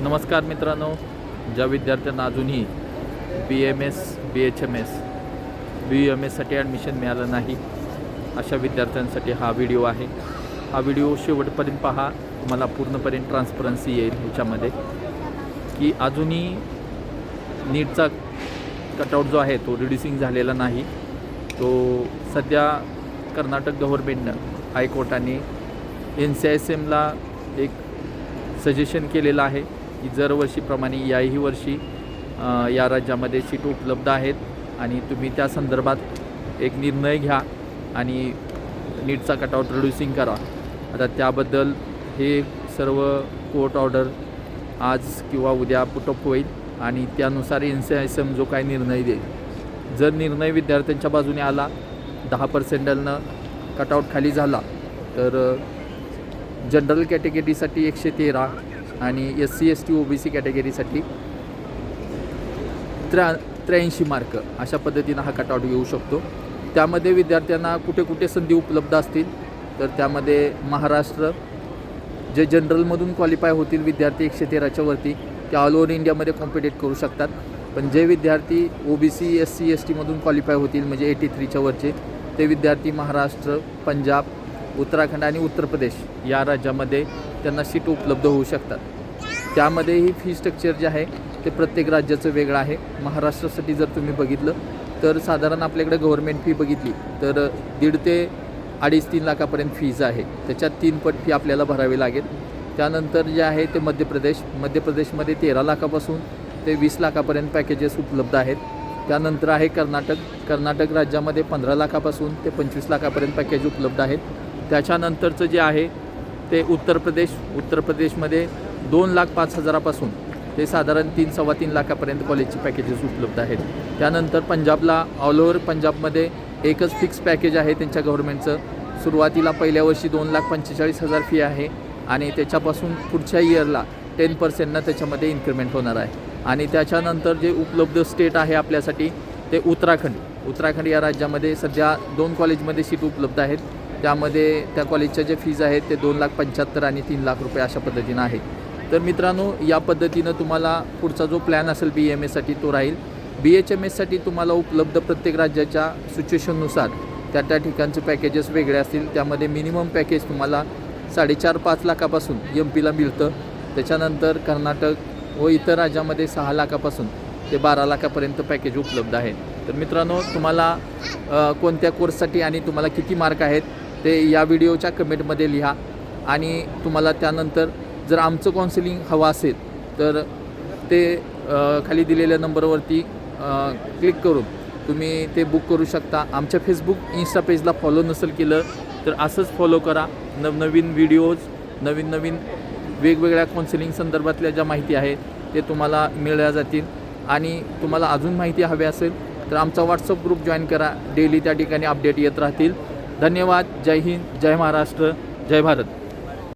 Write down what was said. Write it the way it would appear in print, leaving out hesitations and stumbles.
नमस्कार मित्रांनो, ज्या विद्यार्थ्यांना अजूनही BMS, BHMS, BUMSसाठी ॲडमिशन मिळालं नाही अशा विद्यार्थ्यांसाठी हा व्हिडिओ आहे. हा व्हिडिओ शेवटपर्यंत पहा, तुम्हाला पूर्णपणे ट्रान्सपरन्सी येईल ह्याच्यामध्ये की अजूनही नीटचा कटआउट जो आहे तो रिड्युसिंग झालेला नाही. तो सध्या कर्नाटक गव्हर्नमेंटनं हायकोर्टाने NCISMला एक सजेशन केलेलं आहे की दरवर्षीप्रमाणे याही वर्षी या राज्यामध्ये सीट उपलब्ध आहेत आणि तुम्ही त्या संदर्भात एक निर्णय घ्या आणि नीटचा कटआउट रिड्युसिंग करा. आता त्याबद्दल हे सर्व कोर्ट ऑर्डर आज किंवा उद्या पुटअप होईल आणि त्यानुसार NCISM जो काही निर्णय देईल, जर निर्णय विद्यार्थ्यांच्या बाजूने आला 10% कटआउट खाली झाला तर जनरल कॅटेगरीसाठी 113 आणि SC ST OBC कॅटेगरीसाठी 83 मार्क अशा पद्धतीनं हा कटआउट येऊ शकतो. त्यामध्ये विद्यार्थ्यांना कुठे कुठे संधी उपलब्ध असतील तर त्यामध्ये महाराष्ट्र जे जनरलमधून क्वालिफाय होतील विद्यार्थी 113च्या वरती ते ऑल ओव्हर इंडियामध्ये कॉम्पिटेट करू शकतात. पण जे विद्यार्थी OBC SC STमधून क्वालिफाय होतील म्हणजे 83च्या वरचे ते विद्यार्थी महाराष्ट्र, पंजाब, उत्तराखंड आणि उत्तर प्रदेश या राज्यामध्ये त्यांना सीट उपलब्ध होऊ शकतात. त्यामध्येही फी स्ट्रक्चर जे आहे ते प्रत्येक राज्याचं वेगळं आहे. महाराष्ट्रासाठी जर तुम्ही बघितलं तर साधारण आपल्याकडे गव्हर्मेंट फी बघितली तर 1.5 ते 2.5-3 लाखापर्यंत फीज आहे. त्याच्यात 3 पट फी आपल्याला भरावी लागेल. त्यानंतर जे आहे ते मध्यप्रदेशमध्ये 13 लाखापासून ते 20 लाखापर्यंत पॅकेजेस उपलब्ध आहेत. त्यानंतर आहे कर्नाटक राज्यामध्ये 15 लाखापासून ते 25 लाखापर्यंत पॅकेज उपलब्ध आहेत. त्याच्यानंतरचं जे आहे ते उत्तर प्रदेशमध्ये 2,05,000पासून ते साधारण 3-3.25 लाखापर्यंत कॉलेजची पॅकेजेस उपलब्ध आहेत. त्यानंतर पंजाबला ऑल ओव्हर पंजाबमध्ये एकच फिक्स पॅकेज आहे त्यांच्या गव्हर्नमेंटचं. सुरुवातीला पहिल्या वर्षी 2,45,000 फी आहे आणि त्याच्यापासून पुढच्या इयरला 10% त्याच्यामध्ये इन्क्रिमेंट होणार आहे. आणि त्याच्यानंतर जे उपलब्ध स्टेट आहे आपल्यासाठी ते उत्तराखंड या राज्यामध्ये सध्या 2 कॉलेजमध्ये सीट उपलब्ध आहेत. त्यामध्ये त्या कॉलेजच्या जे फीज आहेत ते 2,75,000 आणि 3 लाख रुपये अशा पद्धतीनं आहे. तर मित्रांनो, या पद्धतीनं तुम्हाला पुढचा जो प्लॅन असेल BMSसाठी तो राहील. BHMSसाठी तुम्हाला उपलब्ध प्रत्येक राज्याच्या सिच्युएशननुसार त्या ठिकाणचे पॅकेजेस वेगळे असतील. त्यामध्ये मिनिमम पॅकेज तुम्हाला 4.5-5 लाखापासून MPला मिळतं. त्याच्यानंतर कर्नाटक व इतर राज्यामध्ये 6 लाखापासून ते 12 लाखापर्यंत पॅकेज उपलब्ध आहे. तर मित्रांनो, तुम्हाला कोणत्या कोर्ससाठी आणि तुम्हाला किती मार्क आहेत ते या व्हिडिओच्या कमेंटमध्ये लिहा. आणि तुम्हाला त्यानंतर जर आमचं काउन्सिलिंग हवं असेल तर ते खाली दिलेल्या नंबरवरती क्लिक करून तुम्ही ते बुक करू शकता. आमच्या फेसबुक इंस्टा पेजला फॉलो नसेल केलं तर असंच फॉलो करा. नवनवीन व्हिडिओज, नवीन वेगवेगळ्या काउन्सिलिंग संदर्भातल्या ज्या माहिती आहेत ते तुम्हाला मिळल्या जातील. आणि तुम्हाला अजून माहिती हवी असेल तर आमचा WhatsApp ग्रुप जॉईन करा. डेली त्या ठिकाणी अपडेट येत राहतील. धन्यवाद. जय हिंद, जय महाराष्ट्र, जय भारत.